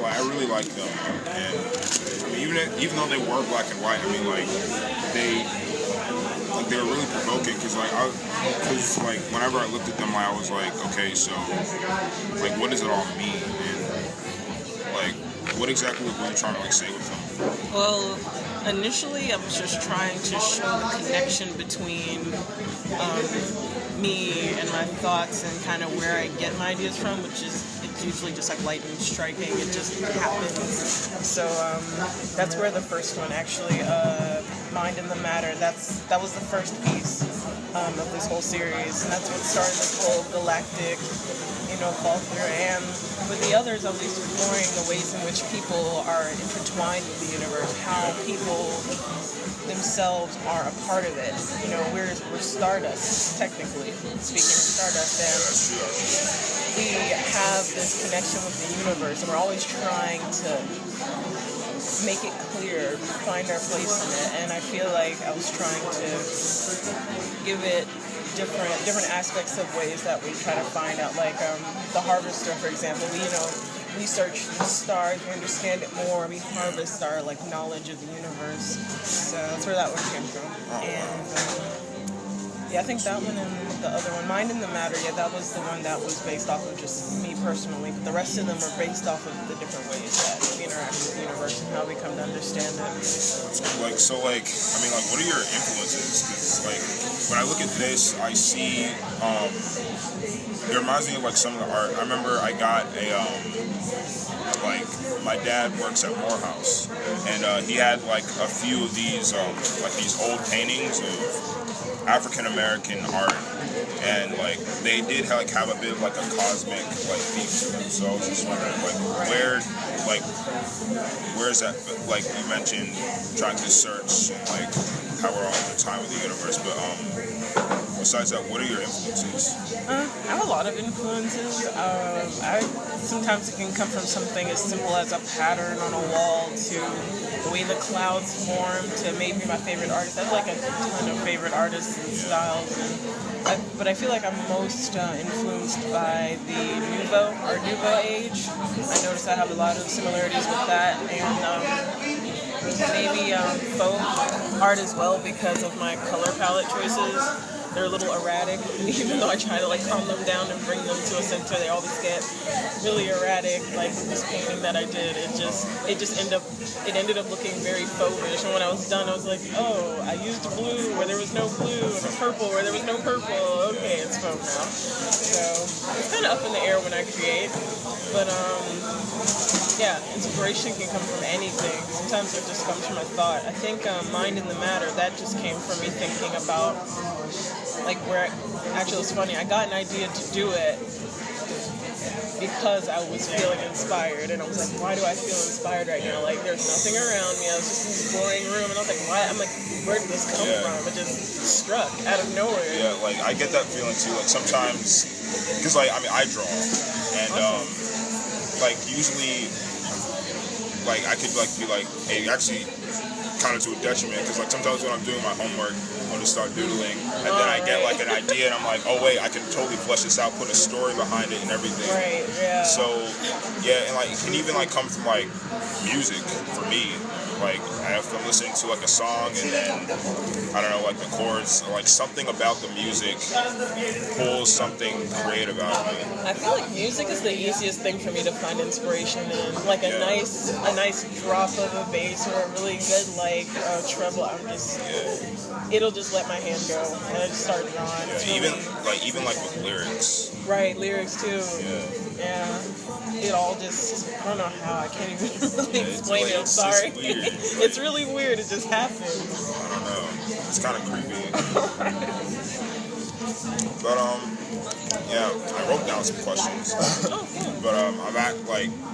like, I really like them, and I mean, even though they were black and white, I mean, like they were really provoking because like whenever I looked at them, I was like, okay, so like what does it all mean, and like what exactly were you trying to like say with them? Well, initially I was just trying to show the connection between me and my thoughts and kind of where I get my ideas from, which is it's usually just like lightning striking. It just happens. So that's where the first one actually, Mind in the Matter. That was the first piece of this whole series, and that's what started this whole galactic, fall through. And with the others, I'll be exploring the ways in which people are intertwined with the universe, how people themselves are a part of it. We're stardust, technically speaking, stardust, and we have this connection with the universe, and we're always trying to make it clear, find our place in it. And I feel like I was trying to give it different aspects of ways that we try to find out, like the Harvester, for example. We search the stars, we understand it more, we harvest our like knowledge of the universe. So that's where that one came from. And I think that one and the other one, Mind in the Matter, that was the one that was based off of just me personally. But the rest of them are based off of the different ways that we interact with the universe and how we come to understand it. What are your influences? Because like when I look at this, I see it reminds me of like some of the art. I remember I got my dad works at Morehouse, and he had like a few of these these old paintings of African American art, and like they did have a bit of like a cosmic like theme to them. So I was just wondering where's that, like you mentioned trying to search and like how we're all in the time of the universe, but besides that, what are your influences? I have a lot of influences. Sometimes it can come from something as simple as a pattern on a wall to the way the clouds form to maybe my favorite artist. I have like a ton of favorite artists and styles, but I feel like I'm most influenced by the Art Nouveau age. I notice I have a lot of similarities with that, and maybe folk art as well because of my color palette choices. They're a little erratic, even though I try to like calm them down and bring them to a center. They always get really erratic. Like this painting that I did, it ended up looking very faux-ish. And when I was done, I was like, oh, I used blue where there was no blue and purple where there was no purple. Okay, it's faux now. So it's kind of up in the air when I create, but inspiration can come from anything. Sometimes it just comes from a thought. I think Mind in the Matter, that just came from me thinking about actually it's funny, I got an idea to do it because I was feeling inspired, and I was like, why do I feel inspired right now? Like there's nothing around me, I was just in this boring room, and I was like, why? I'm like, where did this come from? It just struck out of nowhere. Yeah, like I get that feeling too, like sometimes, because like, I draw, and usually, like I could like be like, hey, actually kind of to a detriment, because like sometimes when I'm doing my homework, I'll just start doodling, and then I get like an idea, and I'm like, oh wait, I can totally flesh this out, put a story behind it and everything. Right, yeah. So, and like it can even like come from like music for me. Like if I'm listening to like a song, and then I don't know, like the chords, or like something about the music pulls something creative out of me. I feel like music is the easiest thing for me to find inspiration in. Like a nice drop of a bass or a really good like treble. It'll just let my hand go, and I just start drawing. Yeah, even with lyrics. Right, lyrics too. Yeah. It all just, I don't know how, I can't even really explain it, I'm sorry. It's really weird, it just happens. I don't know, it's kind of creepy. But, I wrote down some questions. But,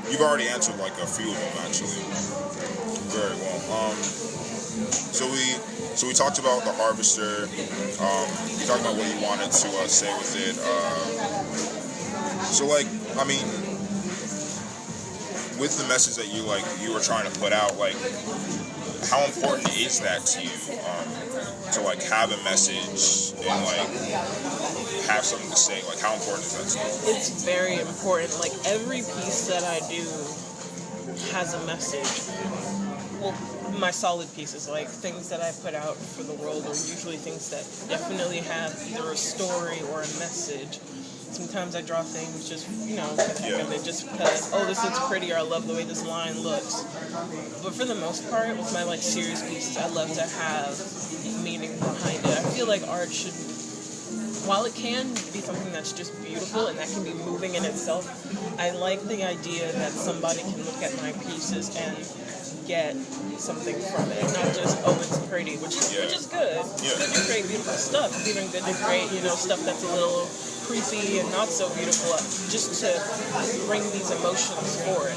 you've already answered like a few of them actually. Very well. So we talked about the Harvester, you talked about what you wanted to say with it. With the message that you were trying to put out, like, how important is that to you, to like have a message and like have something to say? Like, how important is that to you? It's very important. Like every piece that I do, has a message. Well, my solid pieces, like things that I put out for the world, are usually things that definitely have either a story or a message. Sometimes I draw things just, just because, oh, this looks pretty, or I love the way this line looks. But for the most part, with my serious pieces, I love to have meaning behind it. I feel like art should, while it can be something that's just beautiful and that can be moving in itself, I like the idea that somebody can look at my pieces and get something from it, not just, oh, it's pretty, which is good. It's good to create beautiful stuff. It's even good to create, stuff that's a little creepy and not so beautiful, just to bring these emotions forward,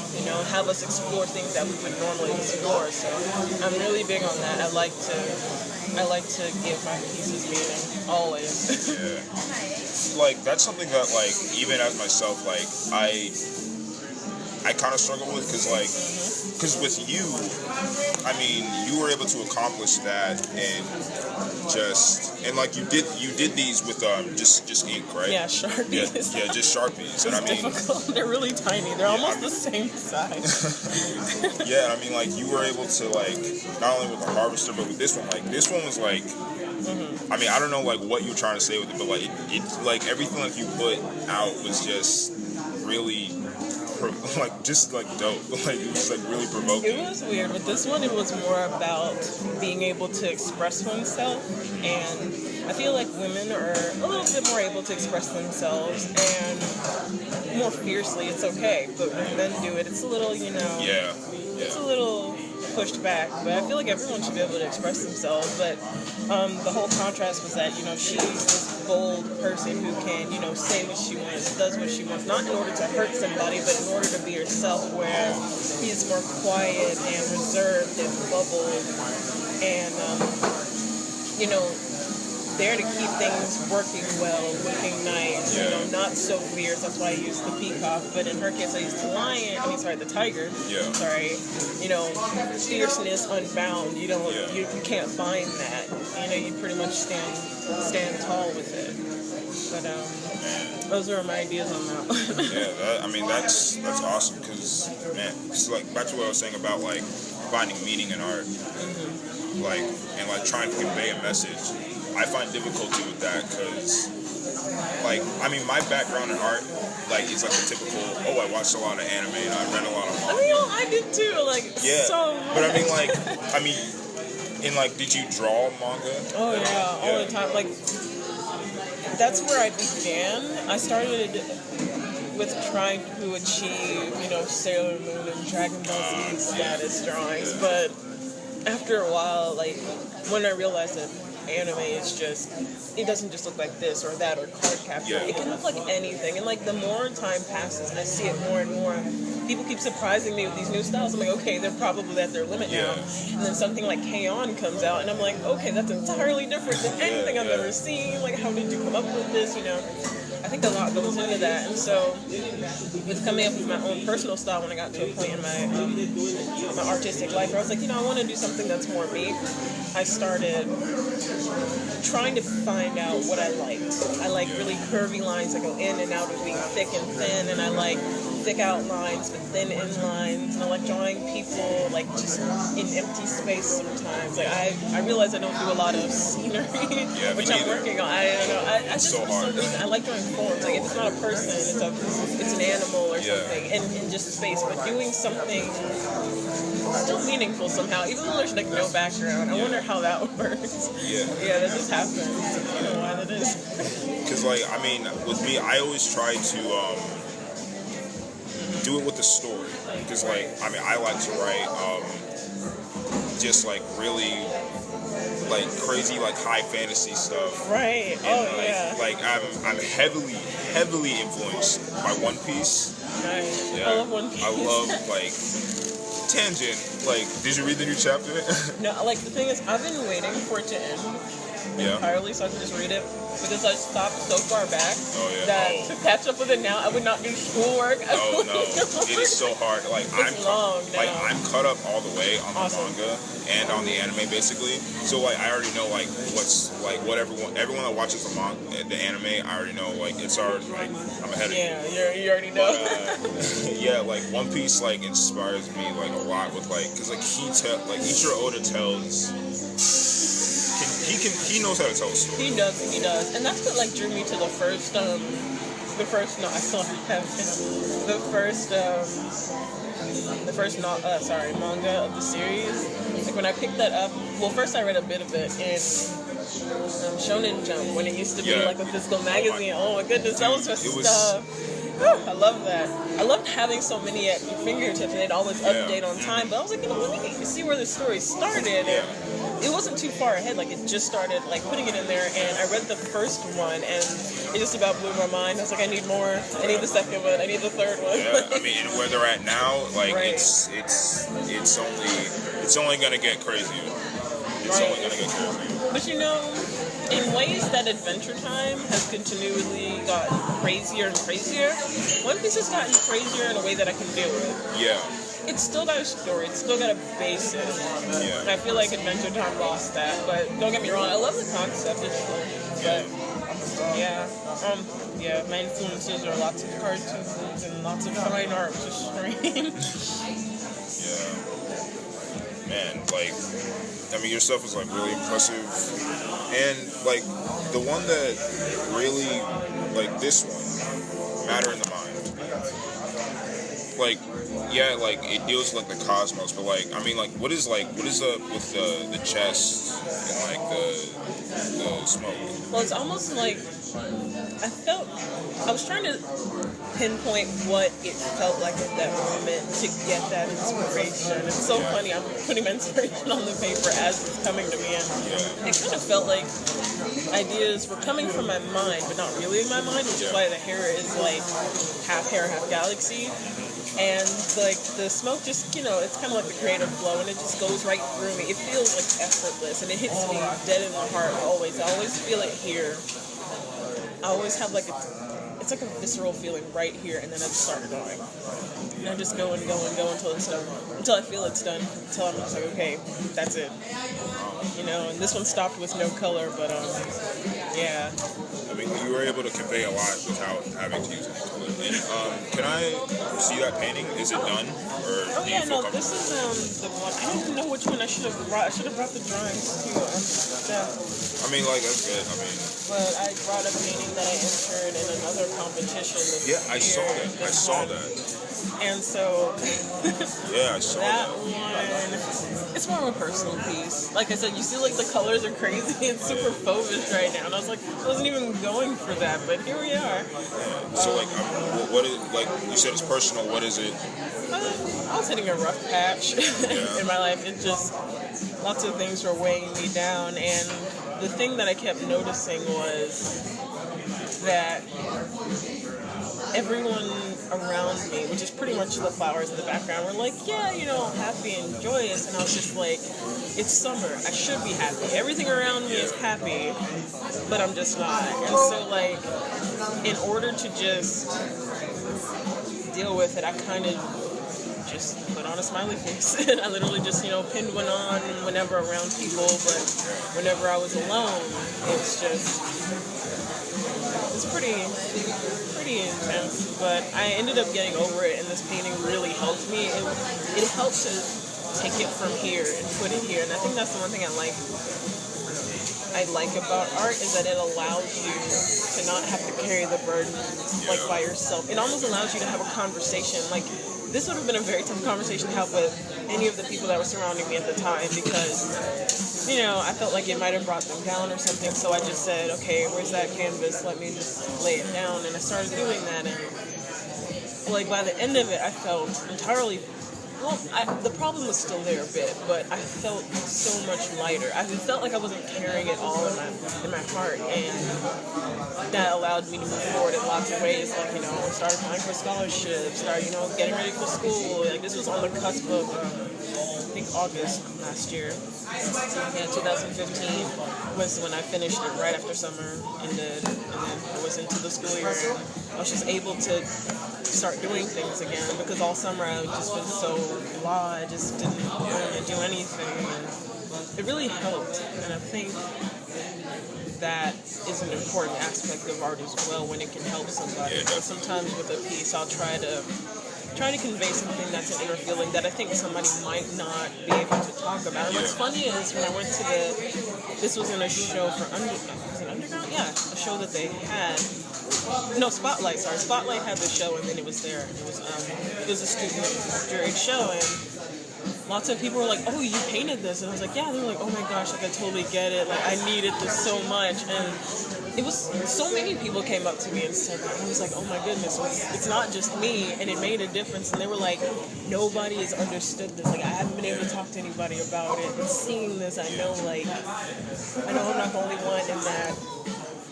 have us explore things that we would normally explore. So I'm really big on that. I like to give my pieces meaning, always. Yeah. That's something that, even as myself, I kind of struggle with, because with you, I mean, you were able to accomplish that, and you did these with just ink, right? Yeah, Sharpies. Yeah, just Sharpies. And I mean, difficult. They're really tiny. They're almost the same size. Yeah, I mean, you were able to not only with the harvester, but with this one, this one was I mean, I don't know what you're trying to say with it, but it everything you put out was just really dope. It was really provoking. It was weird. With this one, it was more about being able to express oneself, and I feel like women are a little bit more able to express themselves and more fiercely. It's okay, but when men do it, it's a little, it's a little pushed back. But I feel like everyone should be able to express themselves. But the whole contrast was that, she's this bold person who can, say what she wants, does what she wants, not in order to hurt somebody, but in order to be herself, where he's more quiet and reserved and bubbled and, there to keep things working well, looking nice, not so fierce. That's why I used the peacock, but in her case I used the tiger. Yeah. Sorry. Fierceness unbound. You can't bind that. You pretty much stand tall with it. But those are my ideas on that. Yeah, that's awesome, because it's back to what I was saying about finding meaning in art, and trying to convey a message. I find difficulty with that because, my background in art, is the typical, I watched a lot of anime and I read a lot of manga. I did too, so much. But did you draw manga? Oh yeah, all the time. That's where I began. I started with trying to achieve, Sailor Moon and Dragon Ball Z status drawings, but after a while, when I realized that anime is it doesn't just look like this or that or card capture. It can look like anything. And the more time passes and I see it more and more, people keep surprising me with these new styles. I'm okay, they're probably at their limit now. And then something like K-On! Comes out and I'm okay, that's entirely different than anything I've ever seen. How did you come up with this, I think a lot goes into that. And so with coming up with my own personal style, when I got to a point in my artistic life where I was I want to do something that's more me, I started trying to find out what I liked. I like really curvy lines that go in and out of being thick and thin, and I like thick outlines but thin inlines, and I like drawing people just in empty space sometimes. I realize I don't do a lot of scenery, which I'm working on. I don't know. I just so hard. I like drawing forms. If it's not a person, it's an animal or something, and in just space. But doing something still meaningful somehow, even though there's no background. I wonder how that works. Yeah, that just happens. I don't know why that is. Because with me, I always try to do it with the story. Because I like to write just really crazy high fantasy stuff. Right. And, I'm heavily influenced by One Piece. Nice. Yeah. I love One Piece. I love tangent. Did you read the new chapter? No, the thing is, I've been waiting for it to end entirely so I can just read it. Because I stopped so far back that Oh. to catch up with it now, I would not do schoolwork. Oh no, it is so hard. Like It's long now. like I'm caught up all the way on the Awesome. manga and on the anime basically. So like I already know like what's like what everyone that watches the anime, I already know like it's already like I'm ahead of you. Yeah, you already know. But, yeah, like One Piece like inspires me like a lot with like because like Ichiro Oda tells. He knows how to tell a story. He does, and that's what like drew me to the first no, I still have manga of the series. Like when I picked that up, well, first I read a bit of it in Shonen Jump when it used to be like a physical magazine. Oh my goodness, that was just stuff. I love that. I loved having so many at your fingertips, and they'd always update on time. But I was like, let me see where the story started. And it wasn't too far ahead. Like, it just started, like, putting it in there. And I read the first one, and it just about blew my mind. I was like, I need more. I need the second one. I need the third one. Yeah, I mean, and where they're at now, like, it's only gonna get crazier. It's only gonna get crazier. But you know, in ways that Adventure Time has continually gotten crazier and crazier, One Piece has gotten crazier in a way that I can deal with. Yeah. It's still got a story. It's still got a basis. Yeah. And I feel like Adventure Time lost that. But don't get me wrong, I love the concept. It's cool. But my influences are lots of cartoons and lots of fine art, which is strange. Yeah. Man, like, I mean, your stuff is like really impressive, and like the one that really, like this one, Matter in the Mind. Like, yeah, like it deals with like the cosmos, but like, I mean, like, what is up with the chest and like the smoke? Well, it's almost like I was trying to pinpoint what it felt like at that moment to get that inspiration. It's so funny, I'm putting my inspiration on the paper as it's coming to me, and it kind of felt like ideas were coming from my mind, but not really in my mind, which is why the hair is like half hair, half galaxy. And like the smoke just, it's kind of like the creative flow, and it just goes right through me. It feels like effortless, and it hits me dead in the heart always. I always feel it here. I always have like it's like a visceral feeling right here, and then I just start going. And I just go and go and go until it's done. Until I feel it's done. Until I'm just like, okay, that's it. And this one stopped with no color, but yeah. I mean, you were able to convey a lot without having to use any color. And can I see that painting? Is it done? Or This is the one. I don't even know which one I should have brought. I should have brought the drawings too. I mean, like, that's good. I mean, but I brought a painting that I entered in another competition. I saw that. I saw that. And so, I saw that one. It's more of a personal piece. Like I said, you see, like the colors are crazy. It's super fauvish right now, and I was like, I wasn't even going for that, but here we are. So, like, what is like? You said it's personal. What is it? I was hitting a rough patch in my life. It just lots of things were weighing me down, and the thing that I kept noticing was that everyone around me, which is pretty much the flowers in the background, were like, happy and joyous, and I was just like, it's summer, I should be happy. Everything around me is happy, but I'm just not. And so, like, in order to just deal with it, I kind of just put on a smiley face. I literally just, pinned one on whenever around people, but whenever I was alone, it's pretty intense. But I ended up getting over it, and this painting really helped me. It helped to take it from here and put it here, and I think that's the one thing I like about art, is that it allows you to not have to carry the burden like by yourself. It almost allows you to have a conversation. Like, this would have been a very tough conversation to have with any of the people that were surrounding me at the time, because I felt like it might have brought them down or something. So I just said, okay, where's that canvas? Let me just lay it down. And I started doing that, and like by the end of it, I felt entirely Well, the problem was still there a bit, but I felt so much lighter. I felt like I wasn't carrying it all in my heart, and that allowed me to move forward in lots of ways. Like, you know, start applying for scholarships, start, you know, getting ready for school. Like, this was on the cusp of, I think, August last year. Yeah, 2015 was when I finished it right after summer ended, and then I was into the school year. And I was just able to start doing things again, because all summer I just been so blah, I just didn't want to do anything, and it really helped. And I think that is an important aspect of art as well, when it can help somebody. So sometimes with a piece I'll try to convey something that's an inner feeling that I think somebody might not be able to talk about. And what's funny is when I went to this was in a show for Underground? Yeah, a show that they had. No, Spotlight, sorry. Spotlight had the show, and then it was there. It was a student juried show, and lots of people were like, "Oh, you painted this?" And I was like, "Yeah." They were like, "Oh my gosh, like I totally get it. Like I needed this so much." And it was so many people came up to me and said that. And I was like, "Oh my goodness, it's not just me," and it made a difference. And they were like, "Nobody has understood this. Like I haven't been able to talk to anybody about it. And seeing this, I know I'm not the only one in that."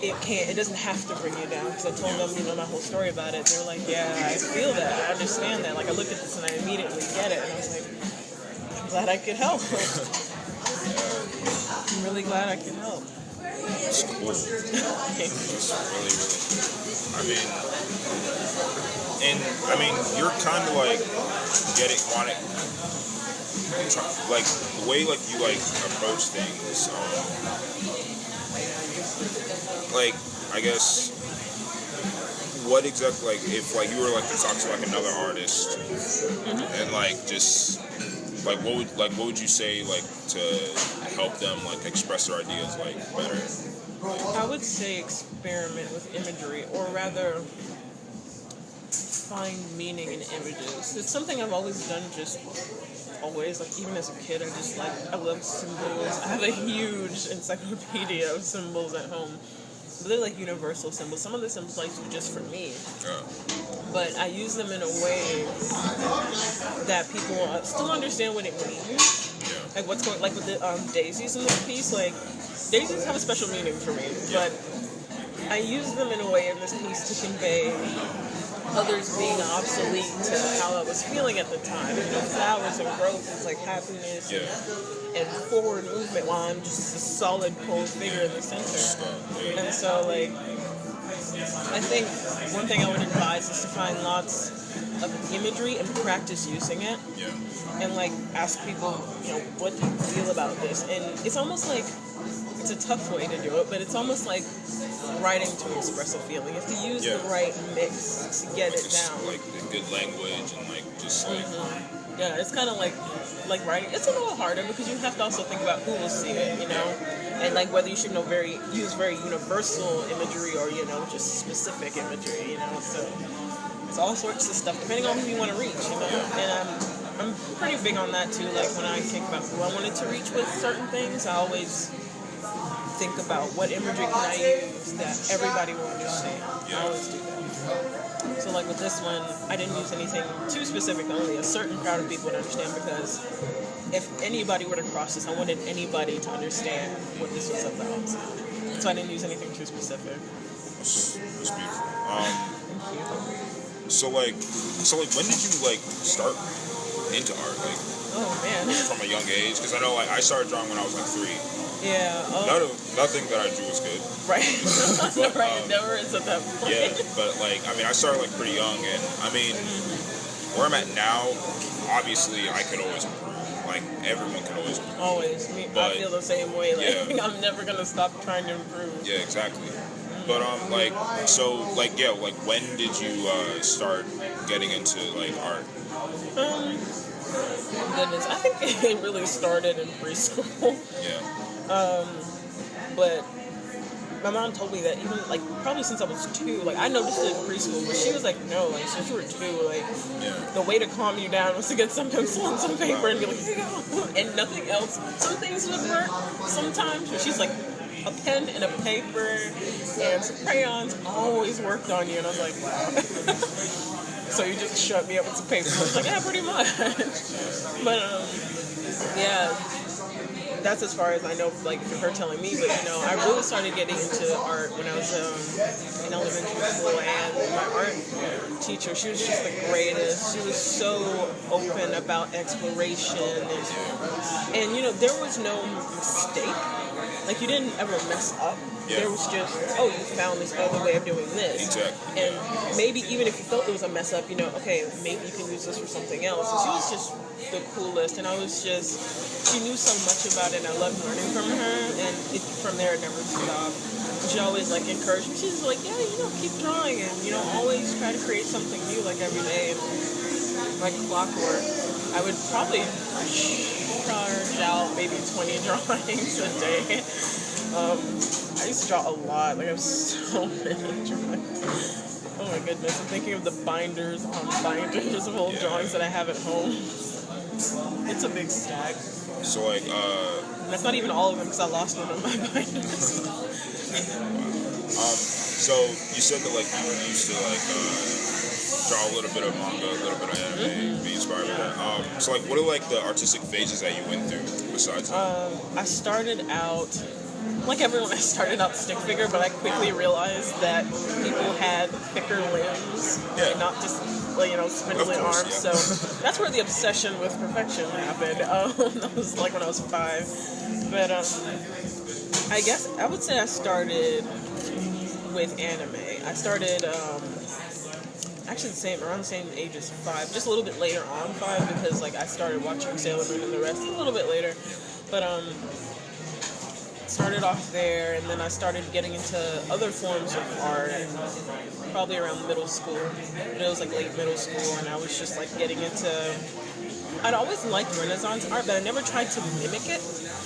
It doesn't have to bring you down, because I told them, you know, my whole story about it. They were like, "Yeah, I feel that, I understand that. Like I look at this and I immediately get it." And I was like, I'm glad I could help. I'm really glad I could help. It's cool. It's really, you're kind of like like the way like you like approach things. Like, I guess, what exactly, like, if, like, you were, like, to talk to, like, another artist, and, like, just, like, what would you say, like, to help them, like, express their ideas, like, better? I would say experiment with imagery, or rather, find meaning in images. It's something I've always done, always, like, even as a kid, I love symbols. I have a huge encyclopedia of symbols at home. They're like universal symbols. Some of the symbols I do just for me, but I use them in a way that people still understand what it means. Like what's going, like with the daisies in this piece. Like daisies have a special meaning for me, but I use them in a way in this piece to convey others being obsolete to how I was feeling at the time. You know, flowers and growth is like happiness and forward movement, while I'm just a solid cold figure in the center. And so, like, I think one thing I would advise is to find lots of imagery and practice using it. And like ask people, you know, what do you feel about this? And it's almost like, it's a tough way to do it, but it's almost like writing to express a feeling. You have to use the right mix to get it down. Like the good language and like just like... Yeah, it's kind of like writing. It's a little harder because you have to also think about who will see it, you know? And like whether you should use very universal imagery or, you know, just specific imagery, you know? So it's all sorts of stuff depending on who you want to reach, you know? And I'm pretty big on that too. Like when I think about who I wanted to reach with certain things, I always think about what imagery can I use that everybody will understand. I always do that. So like with this one, I didn't use anything too specific, only a certain crowd of people would understand, because if anybody were to cross this, I wanted anybody to understand what this was about. So I didn't use anything too specific. That's beautiful. Thank you. So when did you like start into art? Like, oh man, from a young age? Because I know like I started drawing when I was like 3. Yeah. Nothing that I drew was good. Right. But, right. It never is at that point. Yeah, but like I started like pretty young, and I mean, where I'm at now, obviously I could always improve. Like everyone can always improve. Always. I feel the same way. Like I'm never gonna stop trying to improve. Yeah, exactly. But when did you start getting into like art? Goodness, I think it really started in preschool. Yeah. But my mom told me that even like probably since I was 2, like I noticed it in preschool, but she was like, no, like since you were 2, like the way to calm you down was to get some pencil and some paper and be like, here you go, and nothing else. Some things would work sometimes, but she's like, a pen and a paper and some crayons always worked on you, and I was like, wow. So you just shut me up with some paper. I was like, yeah, pretty much. But yeah, that's as far as I know, like for her telling me. But I really started getting into art when I was in elementary school, and my art teacher, she was just the greatest. She was so open about exploration, and there was no mistake. Like, you didn't ever mess up. Yeah. There was just, oh, you found this other way of doing this. Exactly. And maybe even if you felt it was a mess up, okay, maybe you can use this for something else. And she was just the coolest. And she knew so much about it, and I loved learning from her. And from there, it never stopped. She always, encouraged me. She's like, yeah, keep drawing. And, always try to create something new, every day. And like clockwork, I would probably charge out maybe 20 drawings a day. I used to draw a lot. I have so many drawings. Oh my goodness, I'm thinking of the binders on binders of old drawings that I have at home. It's a big stack. So that's not even all of them because I lost one of my binders. So you said that you used to draw a little bit of manga, a little bit of anime, be inspired by that. So what are the artistic phases that you went through besides that? I started out, like everyone, I started out stick figure, but I quickly realized that people had thicker limbs and not just spindly arms. Yeah. So that's where the obsession with perfection happened. That was when I was 5. But I guess I would say I started with anime. I started actually around the same age as 5, just a little bit later on 5 because I started watching Sailor Moon and the rest a little bit later. But started off there, and then I started getting into other forms of art probably around middle school. But it was late middle school, and I was just getting into. I'd always liked Renaissance art, but I never tried to mimic it.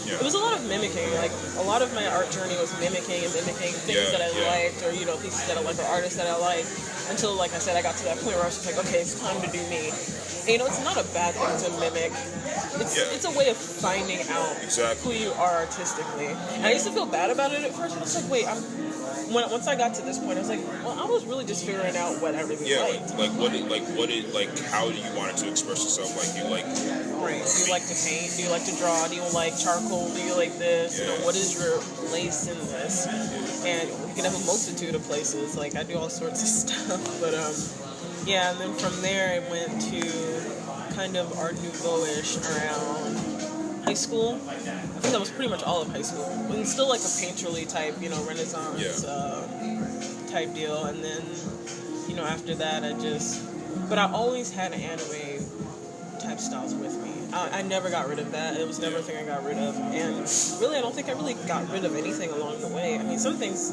Yeah. It was a lot of mimicking. A lot of my art journey was mimicking things that I liked, or pieces that I liked, or artists that I liked. Until, like I said, I got to that point where I was just okay, it's time to do me. And, it's not a bad thing to mimic. It's a way of finding out who you are artistically. And I used to feel bad about it at first, but it's wait, once I got to this point, I was well, I was really just figuring out what I really liked. How do you want it to express yourself? Do you like? Right. Do you like to paint? Do you like to draw? Do you like charcoal? Do you like this? Yeah. What is your place in this? And you can have a multitude of places. I do all sorts of stuff. But and then from there I went to kind of Art Nouveau-ish around high school. I think that was pretty much all of high school. And still a painterly type, Renaissance type deal. And then, after that but I always had anime type styles with me. I never got rid of that. It was never a thing I got rid of. And really, I don't think I really got rid of anything along the way. I mean, some things,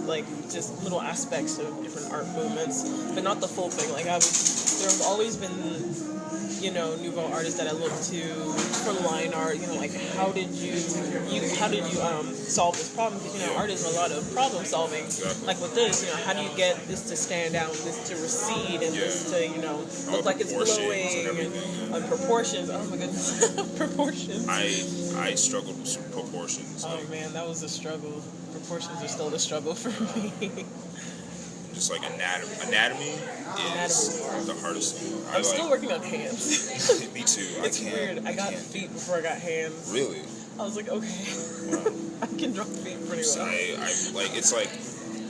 just little aspects of different art movements, but not the full thing. There have always been, nouveau artists that I look to for line art, how did you solve this problem? Because, art is a lot of problem solving. Exactly. With this, how do you get this to stand out, this to recede, and this to, look like it's glowing, and proportions. Oh my goodness, proportions. I struggled with proportions. Oh man, that was a struggle. Proportions are still the struggle for me. Just anatomy is the hardest thing. I'm still working on hands. Me too. It's weird. I got feet before I got hands. Really? I was okay. Wow. I can draw feet pretty well. It's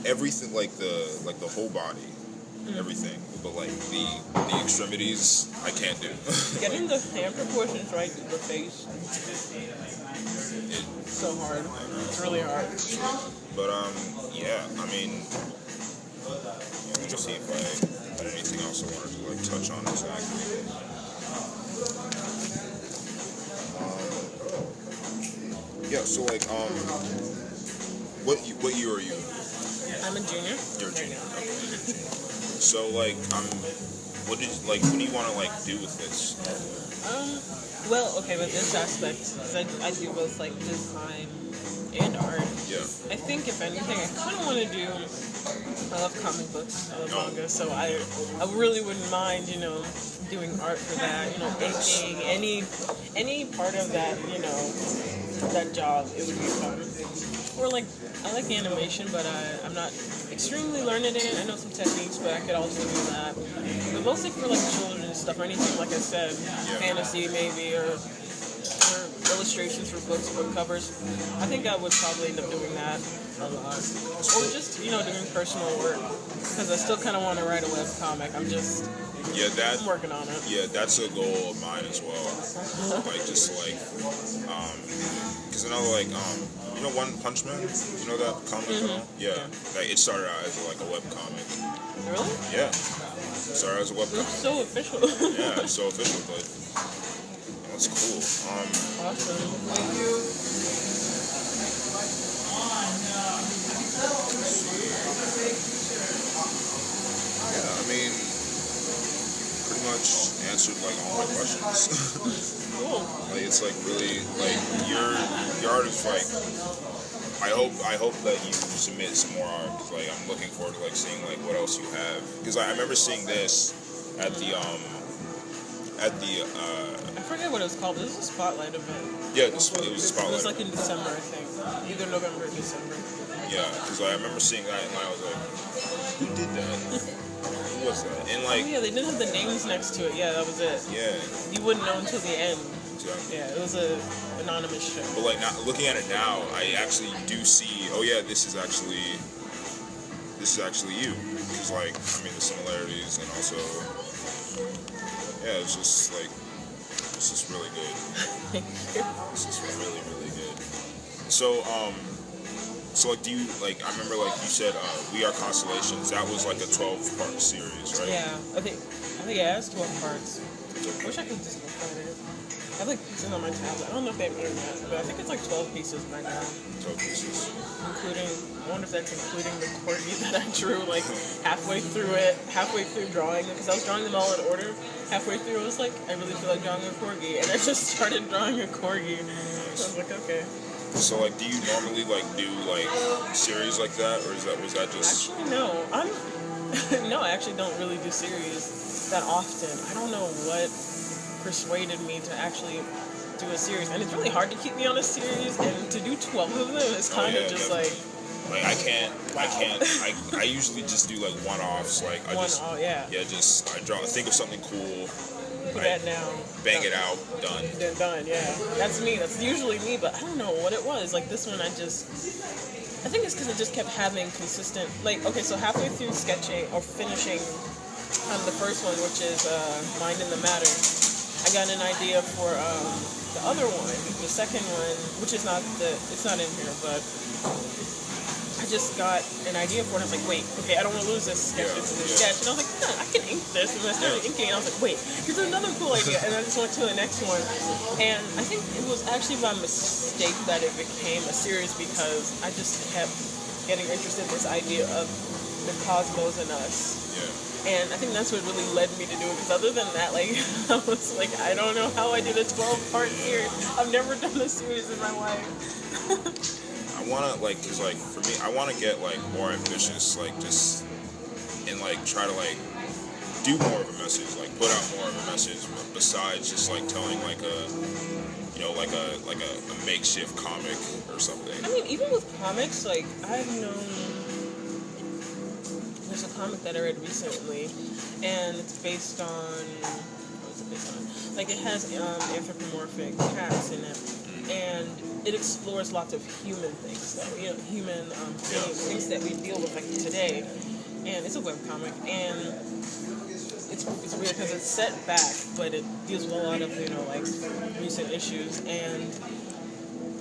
everything, the whole body, everything. But the extremities, I can't do. Getting the hand proportions right to the face, it's so hard. It's really hard. But I mean. Let me see if I had anything else I wanted to touch on exactly. So what year are you? I'm a junior. You're a junior. Okay. So what do you want to do with this? Well, okay, with this aspect, because I do both design And art. Yeah. I think if anything, I kind of want to do. I love comic books. I love manga, so I really wouldn't mind, doing art for that. Inking any part of that, that job. It would be fun. Or like I like animation, but I'm not extremely learned in it. I know some techniques, but I could also do that. But mostly for like children's stuff or anything, like I said, fantasy maybe or illustrations for books, book covers. I think I would probably end up doing that a lot. Or just, doing personal work. Because I still kind of want to write a web comic. I'm working on it. Yeah, that's a goal of mine as well. Because One Punch Man? You know that comic at all? Yeah. Like, it started out as like a web comic. Really? Yeah. It started as a web comic. It's so official. Yeah, it's so official, but that's cool. Awesome. Thank you. Yeah, I mean, pretty much answered like all my questions. Cool. Like it's like really like your art is like. I hope that you submit some more art. 'Cause, like I'm looking forward to like seeing like what else you have. Because I remember seeing this at the I forget what it was called. But this was a spotlight event. Yeah, it was a spotlight. It was like in December, I think. Either November or December. Yeah, because I remember seeing that and I was like, who did that? Who was that? And like, oh yeah, they didn't have the names next to it. Yeah, that was it. Yeah. You wouldn't know until the end. Exactly. Yeah, it was a anonymous show. But like, now, looking at it now, I actually do see. Oh yeah, this is actually you. Because like, I mean, the similarities and also, yeah, it's just like, this is really good. This is really really good. So like, do you like? I remember like you said, We Are Constellations. That was like a 12-part series, right? Yeah, I think it has 12 parts. I wish I could just look at it. I have like pieces on my tablet. I don't know if they have internet, but I think it's like 12 pieces right now. 12 pieces. Including, I wonder if that's including the corgi that I drew like halfway through drawing it, because I was drawing them all in order. Halfway through, I was like, I really feel like drawing a corgi, and I just started drawing a corgi. So I was like, okay. So like, do you normally like do like series like that, or was that just? Actually, no. No, I actually don't really do series that often. I don't know what persuaded me to actually do a series, and it's really hard to keep me on a series, and to do 12 of them is kind of just definitely. Like I can't. I usually just do like one-offs. Like I think of something cool. Put that down. Bang it out. Done. Then done. Yeah, that's me. That's usually me. But I don't know what it was. Like this one, I think it's because I just kept having consistent. Like okay, so halfway through sketching or finishing the first one, which is Mind in the Matter, I got an idea for the other one, the second one, which is it's not in here, but I just got an idea for it. I was like, wait, okay, I don't want to lose this sketch. This is a sketch. And I was like, I can ink this. And I started inking, and I was like, wait, here's another cool idea. And I just went to the next one. And I think it was actually by mistake that it became a series, because I just kept getting interested in this idea of the cosmos and us. Yeah. And I think that's what really led me to do it, because other than that, like, I was like, I don't know how I did a 12-part series. I've never done a series in my life. I wanna like, cause like for me, I wanna get like more ambitious, like just and like try to like do more of a message, like put out more of a message besides just like telling like a makeshift comic or something. I mean, even with comics, like I've known. There's a comic that I read recently, and it's based on. What's it based on? Like it has anthropomorphic cats in it, and it explores lots of human things, things that we deal with like today. And it's a webcomic, and it's weird because it's set back, but it deals with a lot of like recent issues, and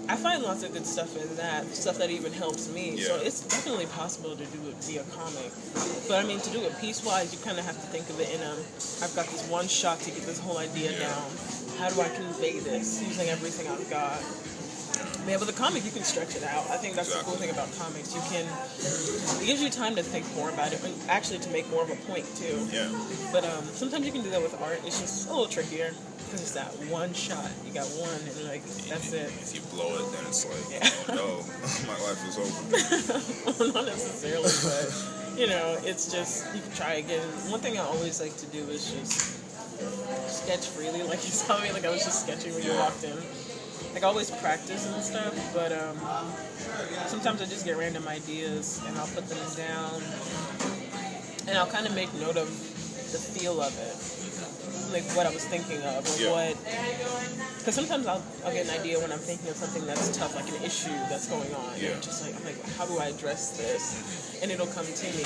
I find lots of good stuff in that, stuff that even helps me. Yeah. So it's definitely possible to do it via comic. But I mean, to do it piecewise, you kind of have to think of it in I've got this one shot to get this whole idea down. How do I convey this using everything I've got? Yeah, but the comic, you can stretch it out. I think that's the cool thing about comics. It gives you time to think more about it, and actually to make more of a point, too. Yeah. But sometimes you can do that with art. It's just a little trickier, because it's that one shot. You got one, and like, that's it. If you blow it, then it's like, Yeah. oh no, my life is over. Well, not necessarily, but, you know, it's just, you can try again. One thing I always like to do is just sketch freely. Like you saw me, like I was just sketching when you walked in. Like, I always practice and stuff, but sometimes I just get random ideas, and I'll put them down, and I'll kind of make note of the feel of it, like what I was thinking of, or what, because sometimes I'll get an idea when I'm thinking of something that's tough, like an issue that's going on, and just like, I'm like, how do I address this, and it'll come to me,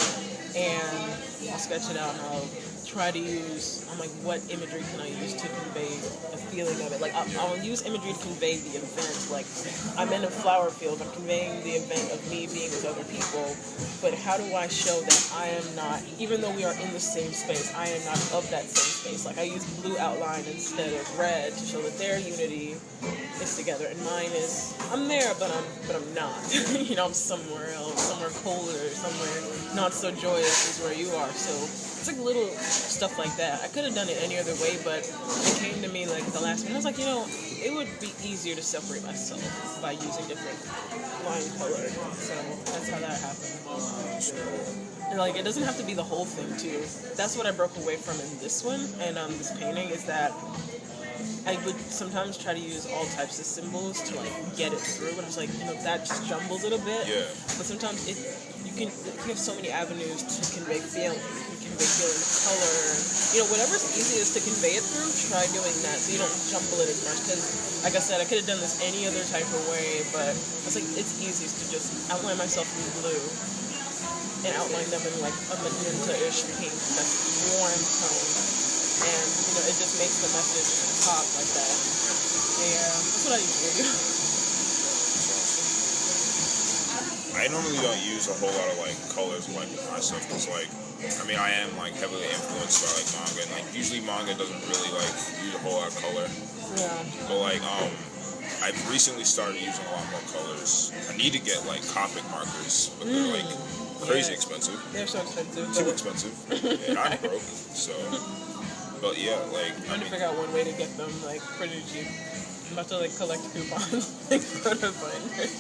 and I'll sketch it out, and I'll try to use, I'm like, what imagery can I use to convey a feeling of it? Like, I'll use imagery to convey the event. Like, I'm in a flower field, I'm conveying the event of me being with other people, but how do I show that I am not, even though we are in the same space, I am not of that same space? Like, I use blue outline instead of red to show that their unity is together, and mine is, I'm there, but I'm not. You know, I'm somewhere else, somewhere colder, somewhere not so joyous as where you are, so it's like little stuff like that. I could have done it any other way, but it came to me like the last minute. I was like, you know, it would be easier to separate myself by using different line color. So that's how that happened. And like, it doesn't have to be the whole thing too. That's what I broke away from in this one and this painting, is that I would sometimes try to use all types of symbols to like get it through, but I was like, you know, that just jumbles it a bit. Yeah. But sometimes you have so many avenues to convey feeling. You can convey feeling, color, you know, whatever's easiest to convey it through, try doing that so you don't jumble it as much. Because, like I said, I could have done this any other type of way, but I was like, it's easiest to just outline myself in blue and outline them in like a magenta-ish pink that's warm tone. And, you know, it just makes the message pop like that. Yeah, that's what I usually do. I normally don't use a whole lot of like colors in like my stuff, because like, I mean, I am like heavily influenced by like manga, and like usually manga doesn't really like use a whole lot of color. Yeah. But like I've recently started using a lot more colors. I need to get like Copic markers, but they're like crazy expensive. They're so expensive. Too expensive. And I'm broke, so. But yeah, like I'm trying to figure out one way to get them like pretty cheap. I'm about to like collect coupons and go to binders.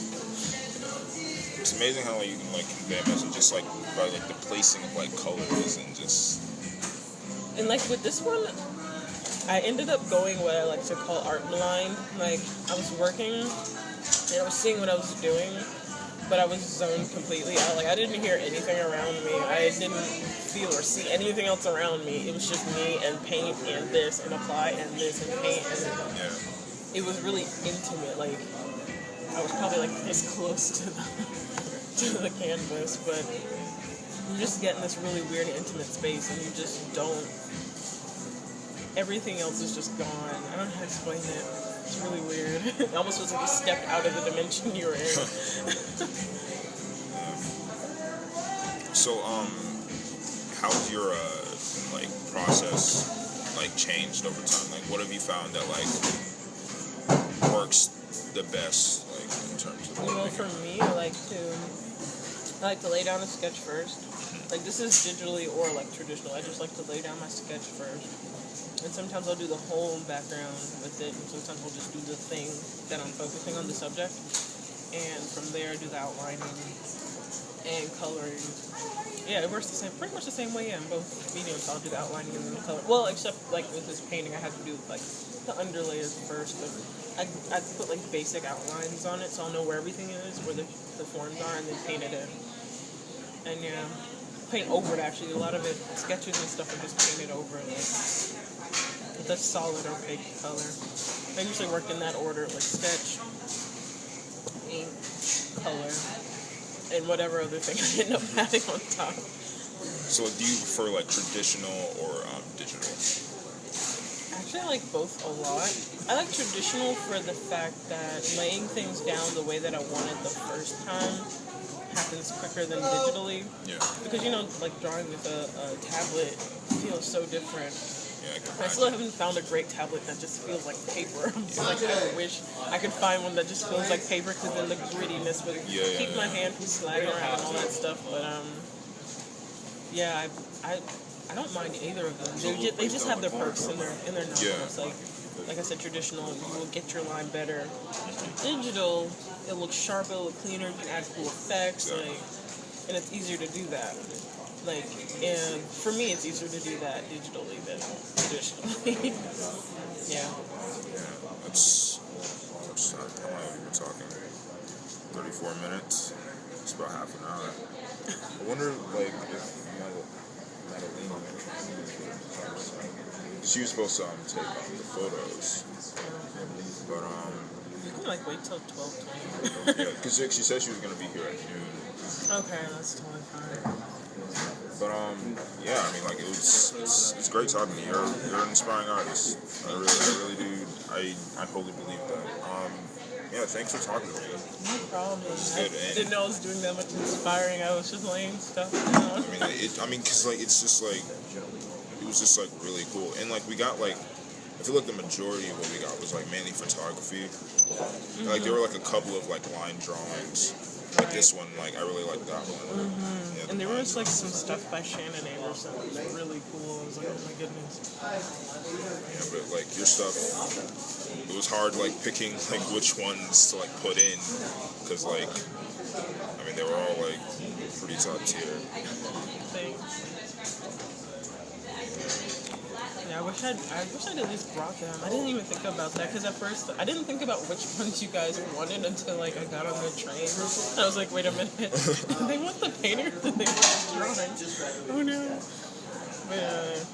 It's amazing how like you can like convey a message just like by like the placing of like colors and just. And like with this one, I ended up going what I like to call art blind. Like, I was working and I was seeing what I was doing, but I was zoned completely out. Like, I didn't hear anything around me. I didn't feel or see anything else around me. It was just me and paint and this and apply and this and paint. And it was really intimate. Like, I was probably like this close to the canvas, but you just get in this really weird intimate space and you just don't. Everything else is just gone. I don't know how to explain it. It's really weird. It almost feels like you stepped out of the dimension you were in. So, how's your like process like changed over time? Like, what have you found that like works the best, like in terms of? Well, for me, I like to lay down a sketch first. Like, this is digitally or like traditional. I just like to lay down my sketch first. And sometimes I'll do the whole background with it, and sometimes I'll just do the thing that I'm focusing on, the subject. And from there, do the outlining and coloring. Yeah, it works pretty much the same way in both mediums. I'll do the outlining and then the color. Well, except like with this painting, I have to do like the underlayers first. But I put like basic outlines on it, so I'll know where everything is, where the forms are, and then paint it in. And yeah, paint over it actually. A lot of it, sketches and stuff are just painted over it. With a solid opaque color. I usually work in that order, like sketch, ink, color, and whatever other thing I end up adding on top. So do you prefer like traditional or digital? Actually, I like both a lot. I like traditional for the fact that laying things down the way that I wanted the first time happens quicker than digitally. Yeah. Because, you know, like drawing with a tablet feels so different. Yeah, I can I still imagine. haven't found a great tablet that just feels like paper. I'm just like, I wish I could find one that just feels like paper, because then the grittiness would keep my hand from sliding around and all that stuff. But yeah, I don't mind either of them. They just have their perks and their knobs. Like I said, traditional, you will get your line better. Digital, it looks sharper, it looks cleaner. You can add cool effects, and it's easier to do that. Like, and for me, it's easier to do that digitally than traditionally. Yeah. That's how long have we been talking? 34 minutes. It's about half an hour. I wonder, like, if Madeline, she was supposed to take the photos, but You can like wait till 12:20. yeah, because she said she was gonna be here at noon. Okay, that's totally fine. But yeah, I mean, like it's great talking to you. You're an inspiring artist. I really do. I wholly believe that. Yeah, thanks for talking to me. No problem. Good, I didn't know I was doing that much inspiring. I was just laying stuff down. I mean, cause like it's just like it was just like really cool, and like we got like I feel like the majority of what we got was like mainly photography. Like there were like a couple of like line drawings. Like this one, like I really like that one. Yeah, And there was like some stuff by Shannon Amerson that was really cool. I was like, oh my goodness. Yeah, but like your stuff, it was hard like picking like which ones to like put in, because like I mean they were all like pretty top tier. Thanks. Yeah, I wish I'd at least brought them. I didn't even think about that, because at first I didn't think about which ones you guys wanted until like I got on the train. And I was like, wait a minute, did they want the painter? Did they want the drawing? Oh no. But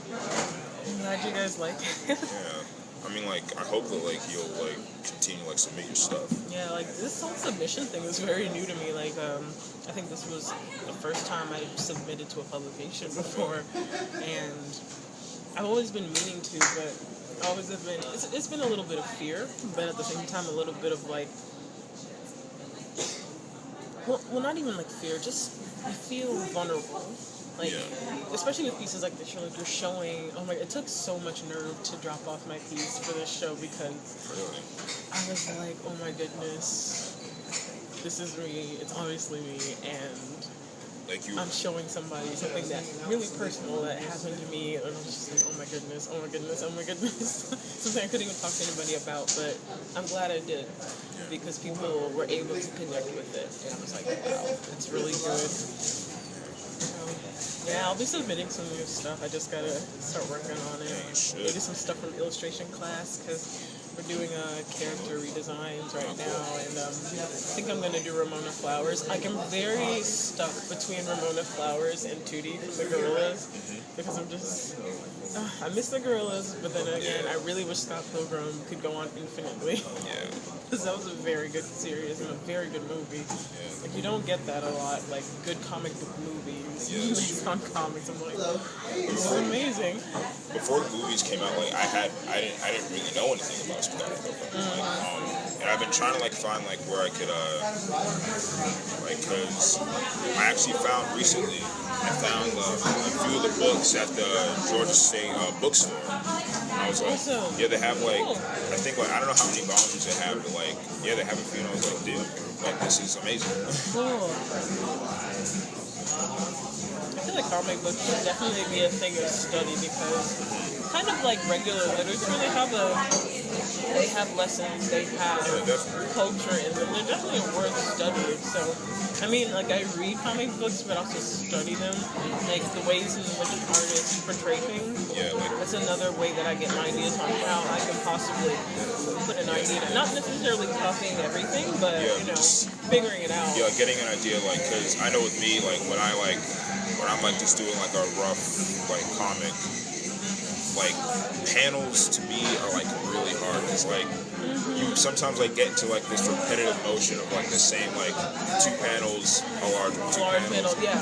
I'm glad you guys like it. Yeah. I mean, like, I hope that, like, you'll, like, continue, like, submit your stuff. Yeah, like, this whole submission thing is very new to me. Like, I think this was the first time I submitted to a publication before, and I've always been meaning to, but I always have been, it's been a little bit of fear, but at the same time, a little bit of, like, well, not even, like, fear, just you feel vulnerable. Like, especially with pieces like this, you're showing, oh my, it took so much nerve to drop off my piece for this show, because I was like, oh my goodness, this is me, it's obviously me, and like I'm showing somebody something that really personal that happened to me, and I was just like, oh my goodness, oh my goodness, oh my goodness. Something I couldn't even talk to anybody about, but I'm glad I did, because people were able to connect with it, and I was like, wow, it's really good. Yeah, I'll be submitting some new stuff. I just gotta start working on it. Maybe some stuff from illustration class, because we're doing character redesigns right now, and I think I'm gonna do Ramona Flowers. Like, I'm very stuck between Ramona Flowers and Tootie from the Gorillas, because I'm just I miss the Gorillas, but then again, I really wish Scott Pilgrim could go on infinitely. Yeah. Because that was a very good series and a very good movie. Like, you don't get that a lot, like good comic book movies based on comics. I'm like, this is amazing. Before the movies came out, like I didn't really know anything about Scott Pilgrim. And I've been trying to like find like where I could like, because I actually found recently a few of the books at the Georgia State bookstore. And I was like, yeah, they have like, I think like, I don't know how many volumes they have, but like, yeah, they have a few, and I was like, dude, like, this is amazing. Cool. I feel like comic books should definitely be a thing of study, because kind of like regular literature, they have lessons, they have culture in them. They're definitely worth studying. So, I mean, like, I read comic books, but also study them. Like, the ways in which artists portray things. Yeah, like, that's another way that I get my ideas on how I can possibly put an idea. Not necessarily copying everything, but, you know, figuring it out. Yeah, getting an idea, like, because I know with me, like, when I'm like just doing like a rough like comic, like panels to me are like really hard, because like you sometimes like get into like this repetitive motion of like the same like two panels, a large panel. Yeah.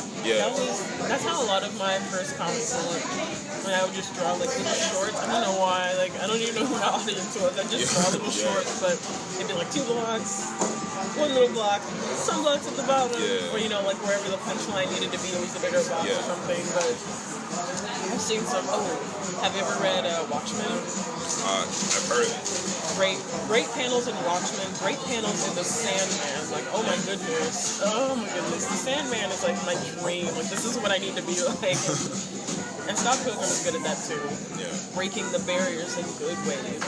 That's how a lot of my first comics looked. When I would just draw like little shorts. I don't know why. Like, I don't even know who my audience was. I just draw little shorts, but it'd be like 2 blocks, one little block, some blocks at the bottom, or, you know, like wherever the punchline needed to be, it was a bigger box or something. But I I've seen some. Oh, have you ever read Watchmen? I've heard of it. Great panels in Watchmen. Great panels in The Sandman. Like, oh my goodness. Oh my goodness. The Sandman is like my dream. Like, this is what I need to be like. And Scott Pilgrim is good at that too. Yeah. Breaking the barriers in good ways.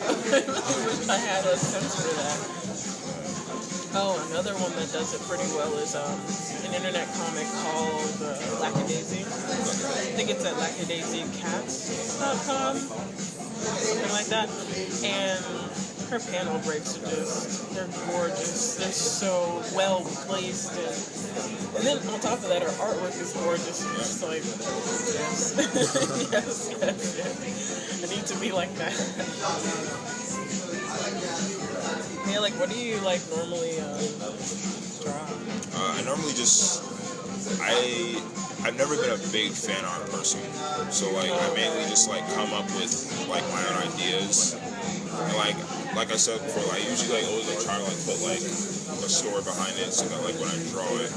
I really wish I had a sense for that. Oh, another one that does it pretty well is an internet comic called Lackadaisy. I think it's at lackadaisycats.com, something like that. And her panel breaks are just, they're gorgeous. They're so well placed. And then on top of that, her artwork is gorgeous. It's just like, yes. yes. I need to be like that. Yeah, like, what do you, like, normally draw? I normally just, I've never been a big fan art person. So, like, I mainly just, like, come up with, like, my own ideas. And, like I said before, I usually, like, always, like, try to, like, put, like, a story behind it so that, like, when I draw it,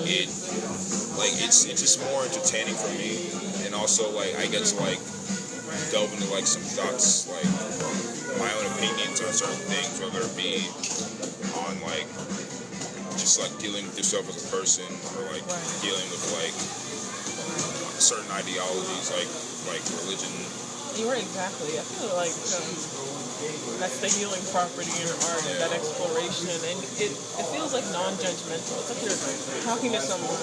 it's just more entertaining for me. And also, like, I get to, like, delve into, like, some thoughts, like, my own opinions on certain things, whether it be on, like, just, like, dealing with yourself as a person, or, like, dealing with, like, certain ideologies, like religion. You're right, exactly. I feel like that's the healing property in art, that exploration, and it feels like non-judgmental. It's like you're talking to someone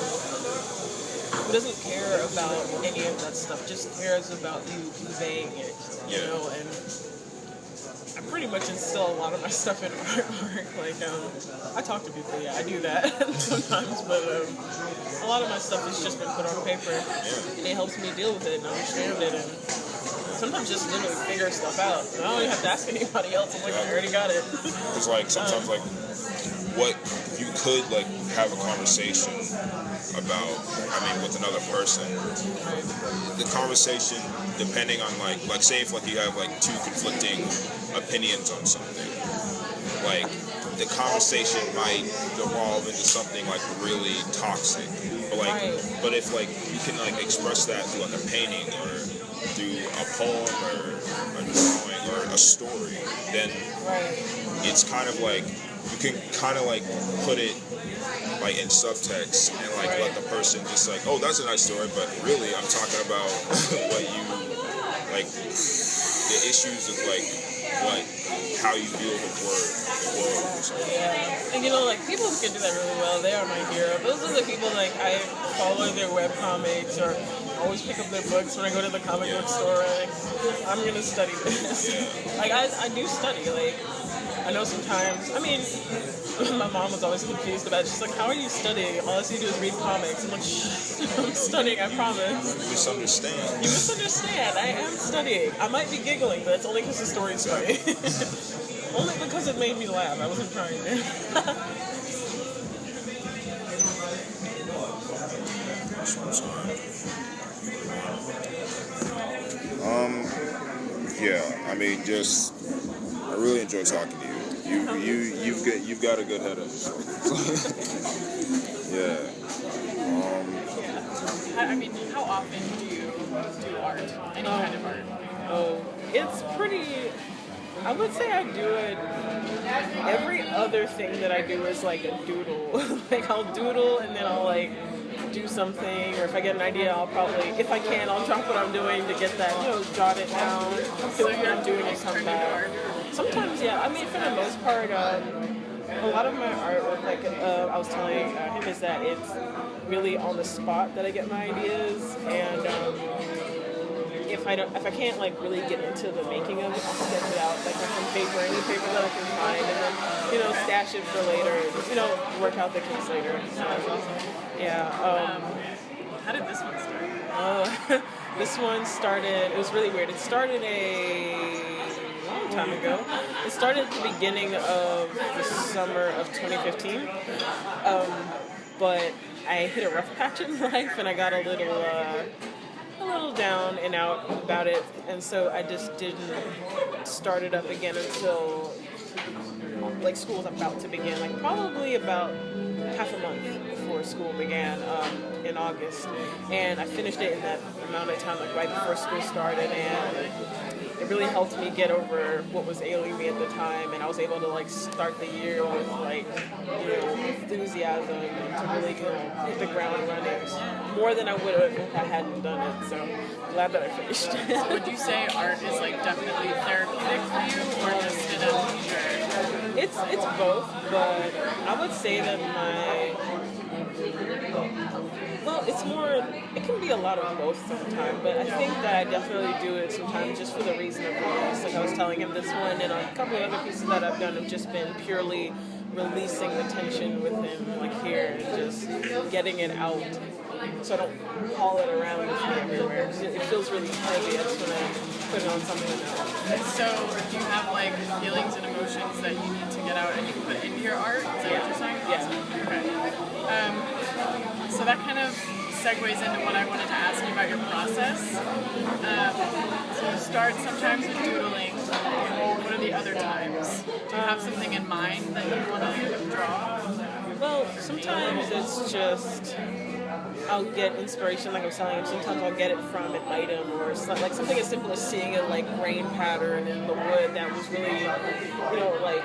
who doesn't care about any of that stuff, just cares about you conveying it, you know, and I pretty much instill a lot of my stuff in artwork. Like, I talk to people, I do that sometimes, but a lot of my stuff has just been put on paper, and it helps me deal with it and understand it, and sometimes just literally figure stuff out. I don't even have to ask anybody else. I'm like, I already got it. It's like, sometimes, like, what you could, like, have a conversation about, with another person. The conversation, depending on, like say if, like, you have, like, two conflicting opinions on something, like, the conversation might devolve into something, like, really toxic. But, like, but if, like, you can, like, express that through, like, a painting, or through a poem, or a drawing, or a story, then it's kind of like, you can kind of, like, put it, like, in subtext, and, like, let the person just, like, oh, that's a nice story, but really, I'm talking about what you, like, the issues of, like, how you deal with the world or something. Yeah, and, you know, like, people who can do that really well, they are my hero. Those are the people, like, I follow their webcomics, or always pick up their books when I go to the comic book store. Like, I'm gonna study this. Like, I do study, like, I know sometimes, my mom was always confused about it. She's like, how are you studying? All I see you do is read comics. I'm like, shh, I'm studying, I promise. You misunderstand. You misunderstand. I am studying. I might be giggling, but it's only because the story is funny. Only because it made me laugh. I wasn't trying to. I really enjoy talking to you. You've got a good head on yourself. How often do you do art? Any kind of art? Oh, it's pretty. I would say I do it. Every other thing that I do is like a doodle. Like, I'll doodle and then I'll, like, do something, or if I get an idea, I'll probably, if I can, I'll drop what I'm doing to get that, jot it down, feel like I'm doing it, come back. Sometimes, yeah. For the most part, a lot of my artwork, like I was telling him, is that it's really on the spot that I get my ideas, and if I can't, like, really get into the making of it, I'll sketch it out, like, on some paper, any paper that I can find, and then, stash it for later, work out the kinks later. How did this one start? This one started, it was really weird. It started a long time ago. It started at the beginning of the summer of 2015. But I hit a rough patch in life, and I got a little down and out about it, and so I just didn't start it up again until, like, school was about to begin, like, probably about half a month before before school began in August, and I finished it in that amount of time, like right before school started, and it really helped me get over what was ailing me at the time, and I was able to like start the year with like enthusiasm and to really hit the ground running more than I would have if I hadn't done it. So glad that I finished. Would you say art is like definitely therapeutic for you, or just in a leisure? It's both, but I would say that it's more, it can be a lot of both sometimes, but I think that I definitely do it sometimes just for the reason of release. Like I was telling him, this one and a couple of other pieces that I've done have just been purely releasing the tension within, like here, and just getting it out so I don't haul it around with me everywhere. It feels really heavy. I just want to put it on something else. So do you have like feelings and emotions that you need to get out and you can put into your art? Is that what you're saying? Yeah. Awesome. Okay. So that kind of segues into what I wanted to ask you about your process. So you start sometimes with doodling. What are the other times? Do you have something in mind that you want to draw? Well, sometimes it's just I'll get inspiration, like I was telling him. Sometimes I'll get it from an item or like something as simple as seeing a like grain pattern in the wood that was really, like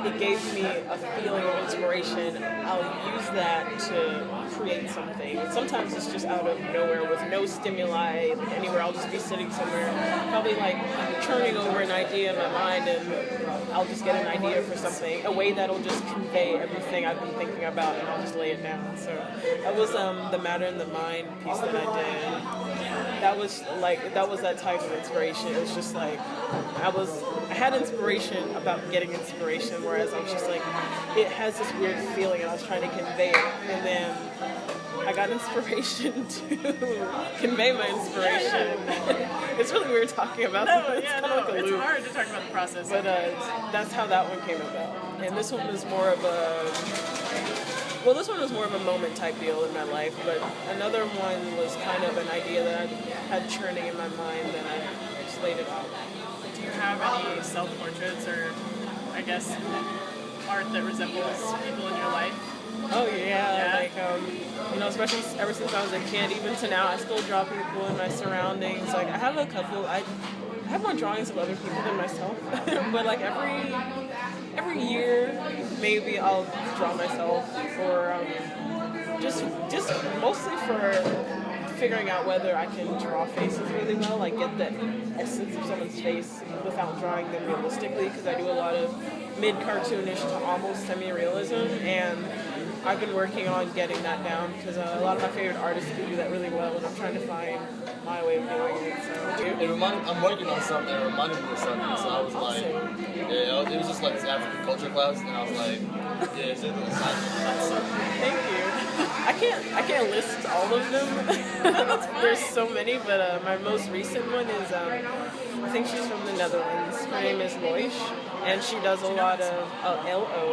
it gave me a feeling of inspiration. I'll use that to create something. And sometimes it's just out of nowhere with no stimuli, like anywhere. I'll just be sitting somewhere, probably like churning over an idea in my mind, and I'll just get an idea for something, a way that'll just convey everything I've been thinking about, and I'll just lay it down. So that was the Matter in the Mind piece that I did. That was that type of inspiration. It was just like I had inspiration about getting inspiration, whereas I was just like, it has this weird feeling, and I was trying to convey it, and then I got inspiration to convey my inspiration. It's really weird talking about that. It's kind of like a loop. It's hard to talk about the process. But that's how that one came about. And this one was more of a moment type deal in my life, but another one was kind of an idea that I had churning in my mind, and I just laid it out. Do you have any self-portraits or, I guess, art that resembles people in your life? Oh yeah. Like especially ever since I was a kid, even to now, I still draw people in my surroundings. Like I have a couple. I have more drawings of other people than myself, but like every year, maybe I'll draw myself, or just mostly for figuring out whether I can draw faces really well, like get the essence of someone's face without drawing them realistically, because I do a lot of mid-cartoonish to almost semi-realism, and I've been working on getting that down, because a lot of my favorite artists do that really well, and I'm trying to find my way of doing it. So I'm working on something that reminded me of something, so I was like, it was just like this African culture class, and I was like, it's an assignment. Thank you. I can't list all of them. There's so many, but my most recent one is I think she's from the Netherlands. Her name is Loish, and she does a lot of Loish.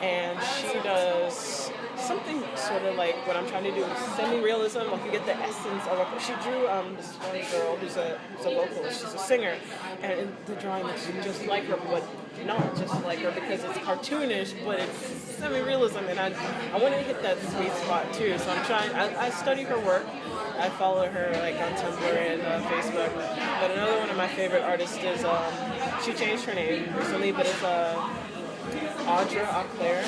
And she does something sort of like what I'm trying to do, semi-realism. Like you get the essence of it. She drew this one girl who's a vocalist. She's a singer, and in the drawing looks just like her, but not just like her, because it's cartoonish, but it's semi-realism, and I want to hit that sweet spot too. So I'm trying. I study her work. I follow her like on Tumblr and Facebook. But another one of my favorite artists is she changed her name recently, but it's Audra Auclair,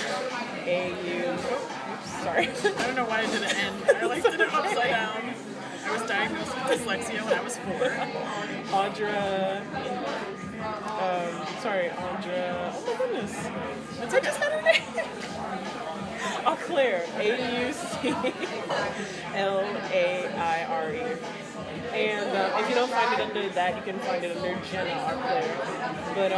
sorry. I don't know why it didn't end. I did it upside down. I was diagnosed with dyslexia when I was 4. Audra. Audra. Oh my goodness. I just had her name. Auclair. Auclaire. And if you don't find it under that, you can find it under Jenna Auclair. But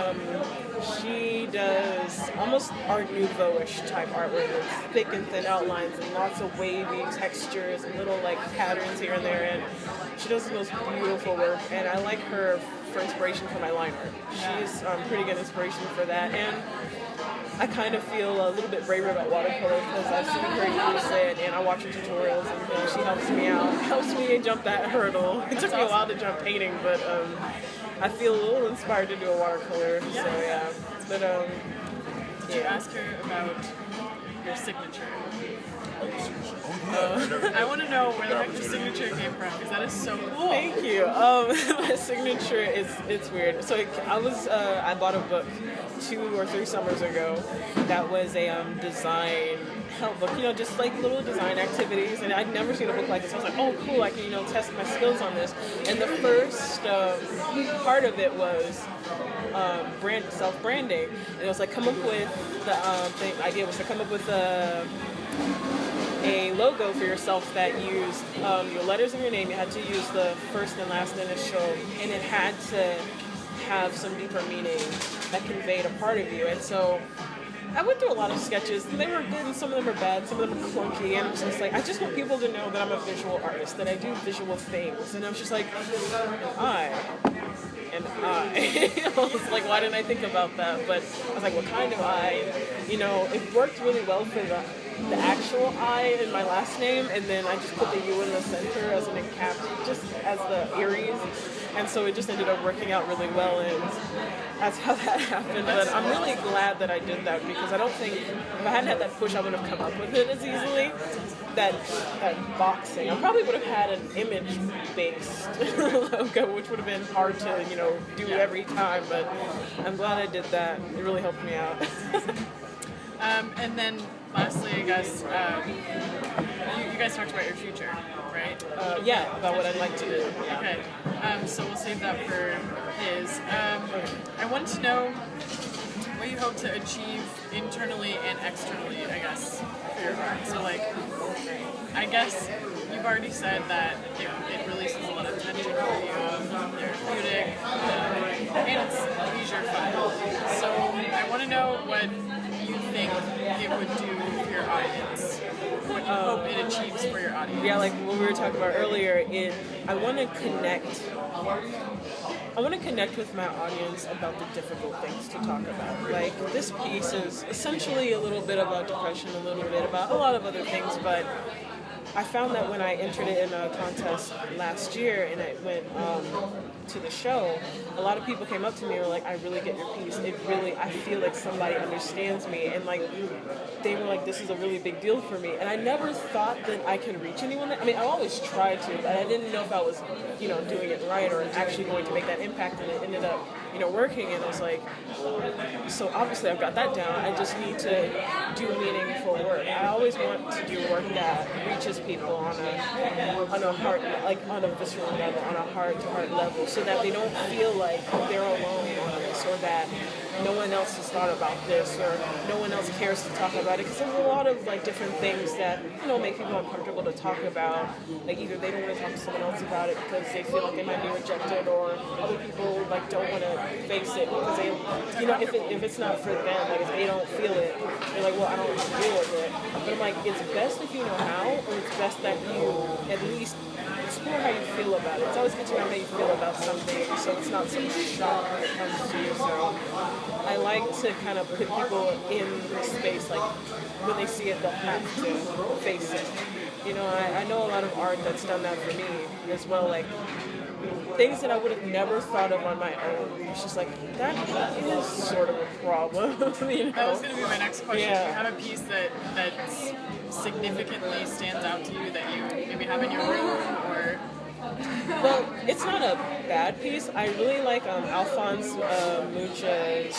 she does almost Art Nouveau-ish type artwork with thick and thin outlines and lots of wavy textures and little like patterns here and there. And she does the most beautiful work, and I like her for inspiration for my line art. She's pretty good inspiration for that. And I kind of feel a little bit braver about watercolor because I've seen her use it, and I watch her tutorials, and she helps me out, helps me jump that hurdle. It took me a while to jump painting, but I feel a little inspired to do a watercolor. So yeah, but Did you ask her about your signature? Oh, I want to know where the heck your signature came from, because that is so cool. Thank you. My signature it's weird. So I bought a book 2 or 3 summers ago that was a design help book, just like little design activities, and I'd never seen a book like this. I was like, oh cool, I can test my skills on this. And the first part of it was self-branding, and it was like come up with the idea was to come up with a logo for yourself that used your letters of your name. You had to use the first and last initial, and it had to have some deeper meaning that conveyed a part of you. And so I went through a lot of sketches, and they were good, and some of them were bad, some of them were clunky, and I was just like, I just want people to know that I'm a visual artist, that I do visual things. And I was just like, I was like, why didn't I think about that? But I was like, what kind of I? It worked really well for the actual I in my last name, and then I just put the U in the center as an encap, just as the Aries, and so it just ended up working out really well, and that's how that happened. But I'm really glad that I did that, because I don't think if I hadn't had that push, I wouldn't have come up with it as easily. That boxing, I probably would have had an image-based logo, which would have been hard to do every time. But I'm glad I did that. It really helped me out. And then lastly, I guess, you guys talked about your future, right? Yeah, about what I'd like to do. Yeah. Okay, so we'll save that for his. I wanted to know what you hope to achieve internally and externally, I guess, for your art. So, I guess you've already said that it releases a lot of tension for you, therapeutic, and it's leisure fun. So I want to know what you think it would do for your audience, what you hope it achieves for your audience. Yeah, like what we were talking about earlier, I want to connect with my audience about the difficult things to talk about. Like, this piece is essentially a little bit about depression, a little bit about a lot of other things, but I found that when I entered it in a contest last year and I went to the show, a lot of people came up to me and were like, I really get your piece. I feel like somebody understands me. And they were like, this is a really big deal for me. And I never thought that I could reach anyone. I mean, I always tried to, but I didn't know if I was, doing it right or actually going to make that impact. And it ended up, working. And I was like, so obviously I've got that down. I just need to do meaningful work. I always want to do work that reaches people on a heart, on a visceral level, on a heart-to-heart level, so that they don't feel like they're alone on this, or that no one else has thought about this, or no one else cares to talk about it. Because there's a lot of different things that make people uncomfortable to talk about. Like, either they don't want to talk to someone else about it because they feel like they might be rejected, or other people don't want to face it because they, if it's not for them, if they don't feel it, they're like, well, I don't want to deal with it. But I'm like, it's best if you know how, or it's best that you at least explore how you feel about it. It's always good to know how you feel about something, so it's not some shock when it comes to you. So I like to kind of put people in the space, when they see it, they'll have to face it. I know a lot of art that's done that for me as well, things that I would have never thought of on my own. It's just that is sort of a problem. That was going to be my next question. Yeah. Do you have a piece that significantly stands out to you that you maybe have in your room, or? Well, it's not a bad piece. I really like Alphonse Mucha's.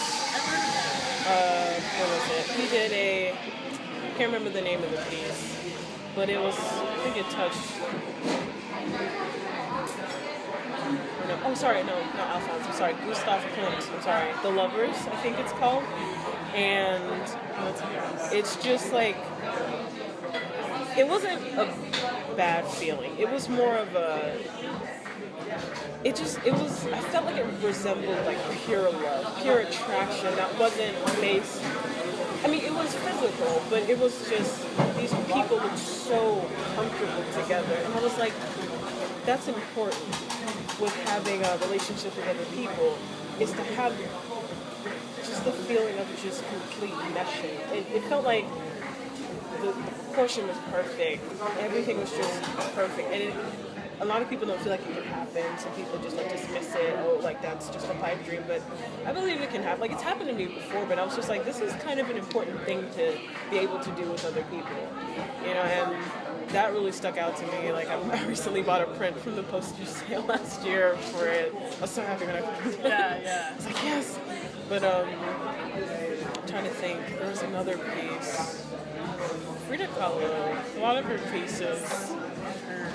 What was it? He did I can't remember the name of the piece, but it was, I think it touched. No, not Alphonse. I'm sorry, Gustav Klimt. I'm sorry, The Lovers, I think it's called. And it's just it wasn't a bad feeling. It was more of I felt like it resembled pure love, pure attraction that wasn't based. I mean, it was physical, but it was just, these people looked so comfortable together. And I was like, that's important with having a relationship with other people, is to have just the feeling of just complete meshing. It felt like the proportion was perfect. Everything was just perfect. And a lot of people don't feel like it can happen. Some people just like dismiss it. Oh, like that's just a pipe dream. But I believe it can happen. Like it's happened to me before, but I was just like, this is kind of an important thing to be able to do with other people, you know. And that really stuck out to me. Like I recently bought a print from the postage sale last year for it. I was so happy when I found it. Yeah. I was like, yes. But I'm trying to think. There was another piece. Frida Kahlo. A lot of her pieces.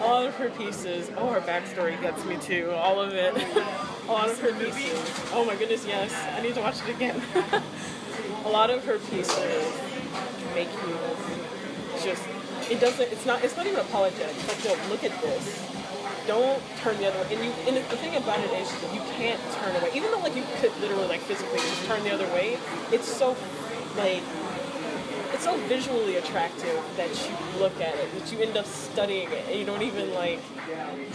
Oh, her backstory gets me too. All of it. A lot of her pieces. Oh my goodness, yes. I need to watch it again. A lot of her pieces make you just. It's not even apologetic. It's like, no, look at this. Don't turn the other way. And the thing about it is you can't turn away. Even though like you could literally like physically just turn the other way, it's so visually attractive that you look at it, that you end up studying it, and you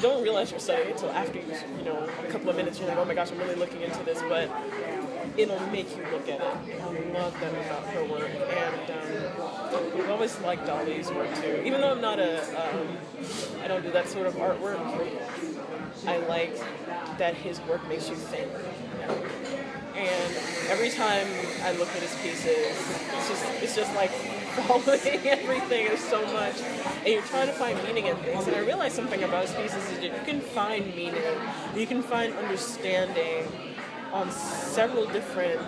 don't realize you're studying it until after a couple of minutes. You're like, oh my gosh, I'm really looking into this, but it'll make you look at it. I love that about her work, and I've always liked Dali's work too. Even though I'm not I don't do that sort of artwork, I like that his work makes you think. And every time I look at his pieces, it's just like following everything. There's so much, and you're trying to find meaning in things. And I realized something about his pieces is that you can find meaning, you can find understanding on several different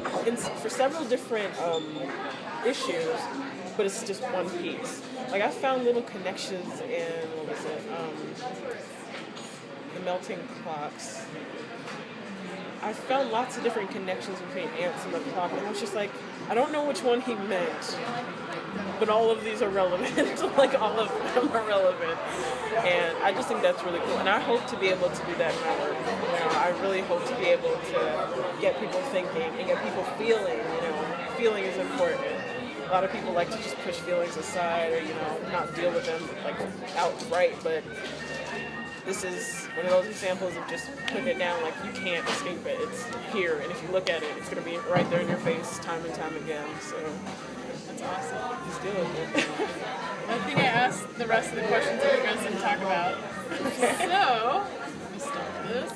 issues, but it's just one piece. Like I found little connections in the melting clocks. I found lots of different connections between ants and the clock, and I was just like, I don't know which one he meant, but all of these are relevant. Like all of them are relevant, and I just think that's really cool. And I hope to be able to do that in my work. I really hope to be able to get people thinking and get people feeling. Feeling is important. A lot of people like to just push feelings aside or not deal with them like outright, but this is one of those examples of just putting it down, like you can't escape it. It's here, and if you look at it, it's going to be right there in your face time and time again. So That's awesome. just deal with it. I think I asked the rest of the questions that you guys didn't talk about. So, let me start this.